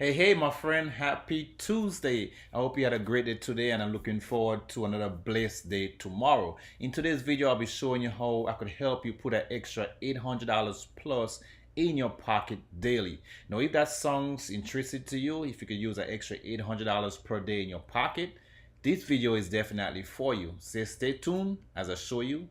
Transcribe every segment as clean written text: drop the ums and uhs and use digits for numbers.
Hey, my friend, happy Tuesday. I hope you had a great day today, and I'm looking forward to another blessed day tomorrow. In today's video, I'll be showing you how I could help you put an extra $800 plus in your pocket daily. Now, if that sounds interesting to you, if you could use an extra $800 per day in your pocket, this video is definitely for you. So stay tuned as I show you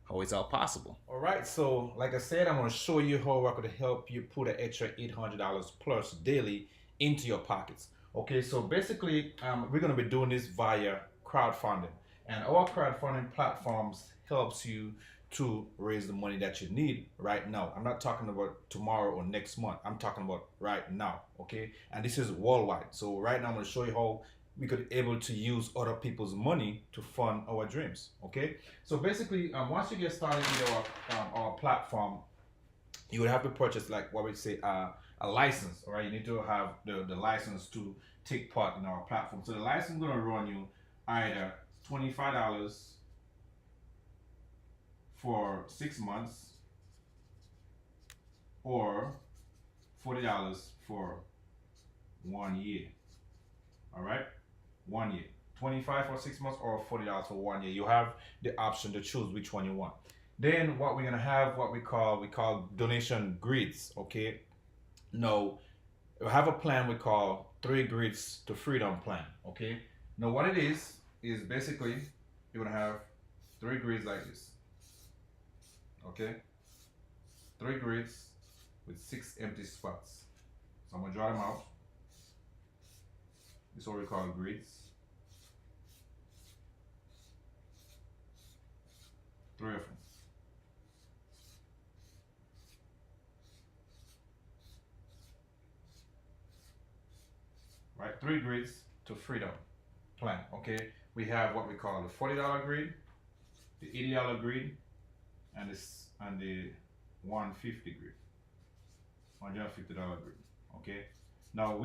how it's all possible. All right, so like I said, I'm going to show you how I could help you put an extra $800 plus daily into your pockets. Okay, so basically, we're going to be doing this via crowdfunding, and our crowdfunding platforms helps you to raise the money that you need right now. I'm not talking about tomorrow or next month. I'm talking about right now. Okay, and this is worldwide. So right now, I'm going to show you how we could able to use other people's money to fund our dreams. Okay, so basically, once you get started with our platform, you would have to purchase, like what we say, a license. All right, you need to have the license to take part in our platform. So the license is going to run you either $25 for 6 months or $40 for 1 year. All right, 1 year. 25 for 6 months or $40 for 1 year. You have the option to choose which one you want. Then what we're gonna have, what we call donation grids. Okay, now we have a plan we call 3 grids to freedom plan. Okay, now what it is basically you're gonna have 3 grids like this. Okay, 3 grids with 6 empty spots. So I'm gonna draw them out. This is what we call grids. 3 of them. Right, 3 grids to freedom plan. Okay, we have what we call the $40 grid, the $80 grid, and the 150 grid, $150 grid. Okay, now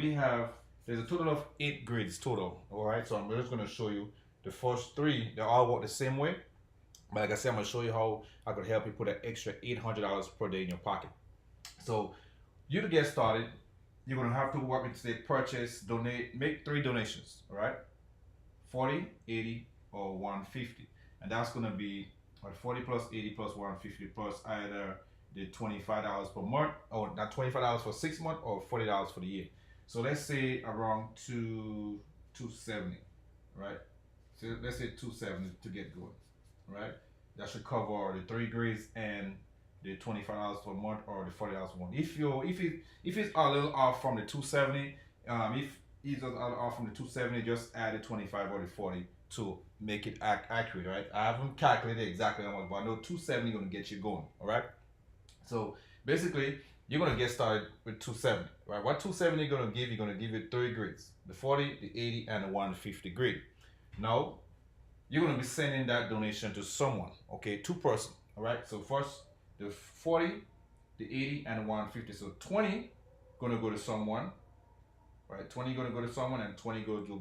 there's a total of 8 grids total. All right, so I'm just going to show you the first 3. They all work the same way, but like I said, I'm going to show you how I could help you put an extra $800 per day in your pocket. So you to get started, you're going to have to, what we say, purchase, donate, make 3 donations. All right, 40, 80, or 150, and that's going to be 40 plus 80 plus 150 plus either the $25 per month, or not $25 for 6 months, or $40 for the year. So let's say around 270, right? So let's say 270 to get going, right? That should cover the 3 grids and the $25 per month or the $40 per month. If it's a little off from the 270, if it's a little off from the 270, just add the 25 or the 40 to make it accurate, right? I haven't calculated exactly how much, but I know 270 going to get you going. All right, so basically you're going to get started with 270, right? What 270 going to give you? Going to give you 3 grids: the 40, the 80, and the 150 grid. Now you're going to be sending that donation to someone. Okay, 2 person. All right, so first the 40, the 80, and the 150. So 20 going to go to someone, right? 20 going to go to someone, and 20 going to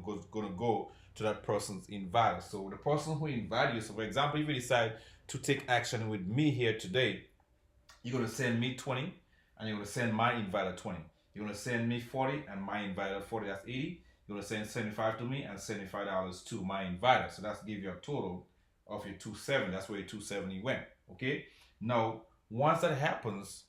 go to that person's inviter. So the person who invited you, so for example, if you decide to take action with me here today, you're going to send me 20, and you're going to send my inviter 20. You're going to send me 40, and my inviter 40, that's 80. You're going to send 75 to me and $75 to my inviter. So that's give you a total of your 270. That's where your 270 went. Okay, now once that happens,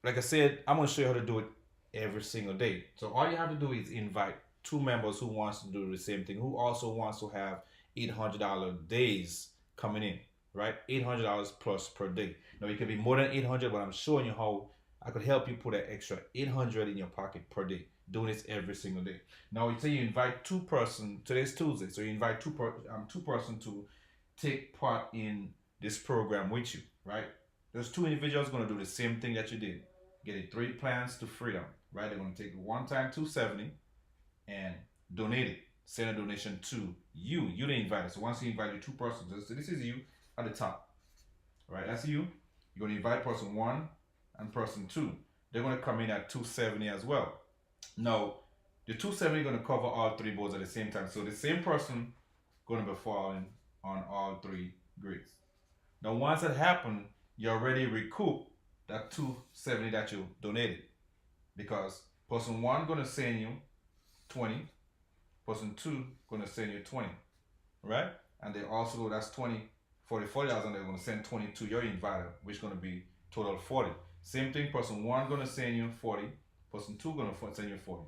like I said, I'm going to show you how to do it every single day. So all you have to do is invite 2 members who wants to do the same thing, who also wants to have $800 days coming in, right? $800 plus per day. Now it could be more than 800, but I'm showing you how I could help you put an extra 800 in your pocket per day, doing this every single day. Now you say you invite 2 person. Today's Tuesday, so you invite 2 person to take part in this program with you, right? Those 2 individuals going to do the same thing that you did, getting 3 plans to freedom, right? They're going to take one time 270 and donate it. Send a donation to you. You the inviter. So once you invite the 2 persons, so this is you at the top, right? That's you. You're going to invite person 1 and person 2. They're going to come in at 270 as well. Now, the 270 is going to cover all 3 boards at the same time. So the same person going to be falling on all 3 grids. Now, once that happens, you already recoup that 270 that you donated, because Person one gonna send you 20. Person two gonna send you 20, right? And they also, that's 20 for the $40, and they're gonna send 20 to your inviter, which is gonna be total 40. Same thing, person one gonna send you 40. Person two gonna send you 40.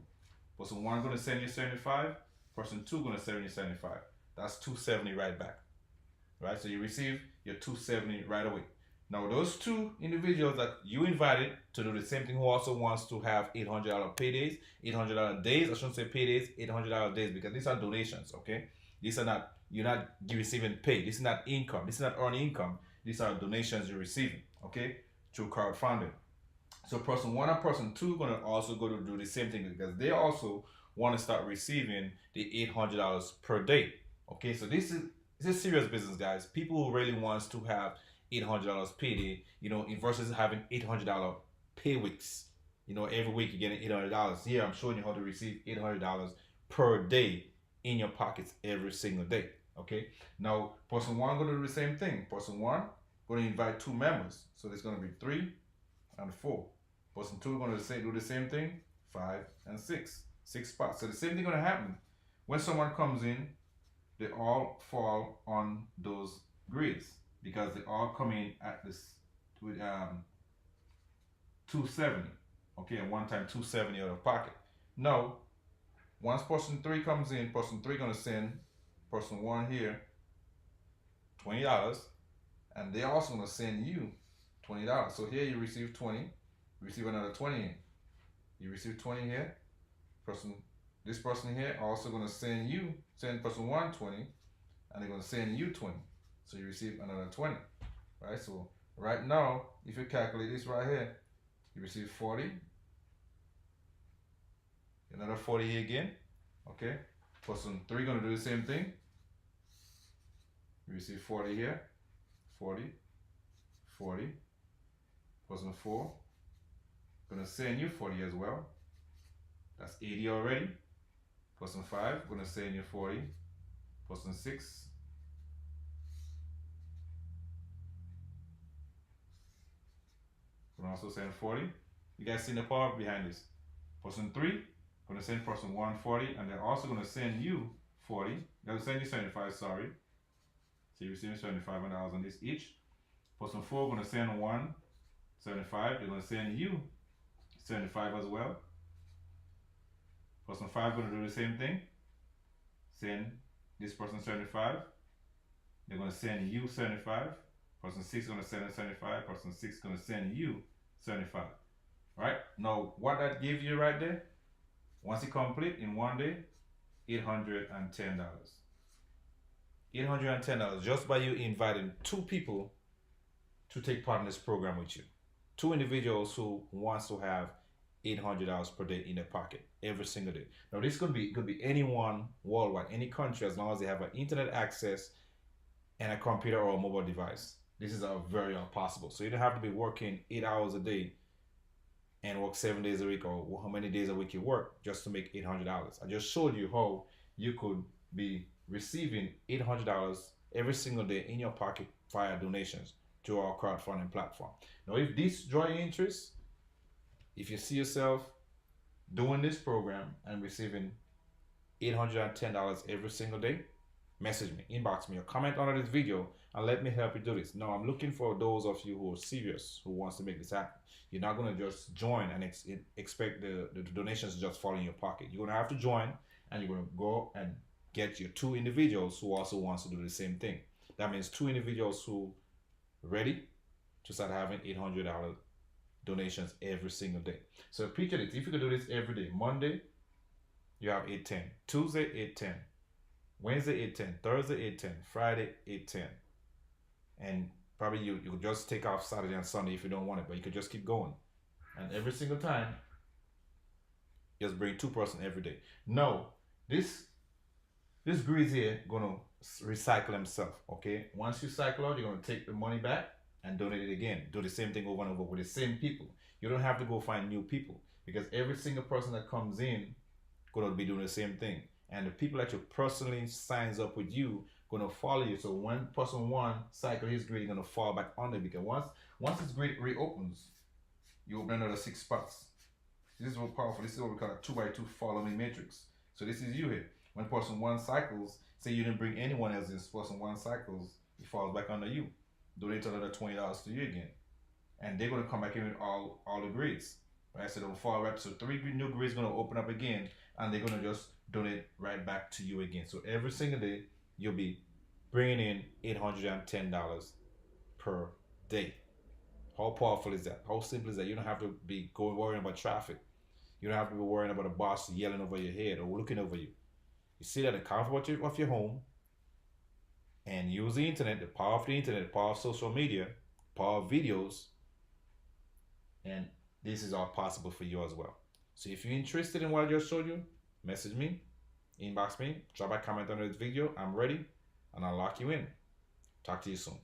Person one gonna send you 75. Person two gonna send you 75. That's 270 right back, right? So you receive your 270 right away. Now those two individuals that you invited to do the same thing, who also wants to have $800 paydays, $800 days, I shouldn't say paydays, $800 days, because these are donations, okay? These are not, you're not receiving pay. This is not income. This is not earning income. These are donations you're receiving, okay? Through crowdfunding. So person one and person two gonna also go to do the same thing, because they also want to start receiving the $800 per day. Okay, so this is serious business, guys. People who really wants to have $800 payday, versus having $800 pay weeks. Every week you're getting $800. Here I'm showing you how to receive $800 per day in your pockets every single day. Okay, now person one gonna do the same thing. Person one gonna invite 2 members, so there's gonna be 3 and 4. Person two gonna do the same thing, 5 and 6 spots. So the same thing gonna happen when someone comes in. They all fall on those grids because they all come in at this with 270. Okay, and one time 270 out of pocket. Now, once person 3 comes in, person 3 gonna send person 1 here $20, and they're also gonna send you $20. So here you receive 20, you receive another 20 in. You receive 20 here. This person here also gonna send person 1 20, and they're gonna send you 20. So you receive another 20. Right? So right now, if you calculate this right here, you receive 40, another 40 here again. Okay. Person 3 gonna do the same thing. You receive 40 here, 40, 40. Person 4 gonna send you 40 as well. That's 80 already. Person 5 gonna send you 40. Person 6 gonna also send 40. You guys see the power behind this? Person 3 gonna send person 1 40, and they're also gonna send you 40. They're gonna send you 75, sorry. So you receive $75 on this each. Person 4 gonna send 1 75. They're gonna send you 75 as well. Person 5 gonna do the same thing. Send this person 75. They're gonna send you 75. Person 6 gonna send 75. Person 6 gonna send you 75. Right? Now what that gives you right there, once you complete in one day, $810. $810 just by you inviting 2 people to take part in this program with you. 2 individuals who wants to have $800 per day in their pocket every single day. Now this could be anyone worldwide, any country, as long as they have an internet access and a computer or a mobile device. This is very possible. So you don't have to be working 8 hours a day and work 7 days a week, or how many days a week you work just to make $800. I just showed you how you could be receiving $800 every single day in your pocket via donations to our crowdfunding platform. Now, if this draws your interest, if you see yourself doing this program and receiving $810 every single day, message me, inbox me, or comment under this video and let me help you do this. Now, I'm looking for those of you who are serious, who wants to make this happen. You're not going to just join and expect the donations to just fall in your pocket. You're going to have to join, and you're going to go and get your 2 individuals who also wants to do the same thing. That means 2 individuals who ready to start having $800 donations every single day. So picture this, if you could do this every day. Monday, you have 810. Tuesday, 810. Wednesday, 810. Thursday, 810. Friday, 810. And probably you could just take off Saturday and Sunday if you don't want it, but you could just keep going. And every single time, just bring 2 person every day. No, this grid here gonna recycle himself. Okay, once you cycle out, you're gonna take the money back and donate it again. Do the same thing over and over with the same people. You don't have to go find new people, because every single person that comes in gonna be doing the same thing. And the people that you personally signs up with you gonna follow you. So when person 1 cycle his grid, you're gonna fall back under, because once this grid reopens, you open another 6 spots. This is what powerful. This is what we call a 2x2 follow me matrix. So this is you here. When person one cycles, say you didn't bring anyone else in, person one cycles, it falls back under you. Donate another $20 to you again. And they're gonna come back in with all the grades. Right? So they'll fall right. So 3 new grades gonna open up again, and they're gonna just donate right back to you again. So every single day you'll be bringing in $810 per day. How powerful is that? How simple is that? You don't have to be going worrying about traffic. You don't have to be worrying about a boss yelling over your head or looking over you. You sit at the comfort of your home and use the internet, the power of the internet, the power of social media, the power of videos, and this is all possible for you as well. So if you're interested in what I just showed you, message me, inbox me, drop a comment under this video. I'm ready, and I'll lock you in. Talk to you soon.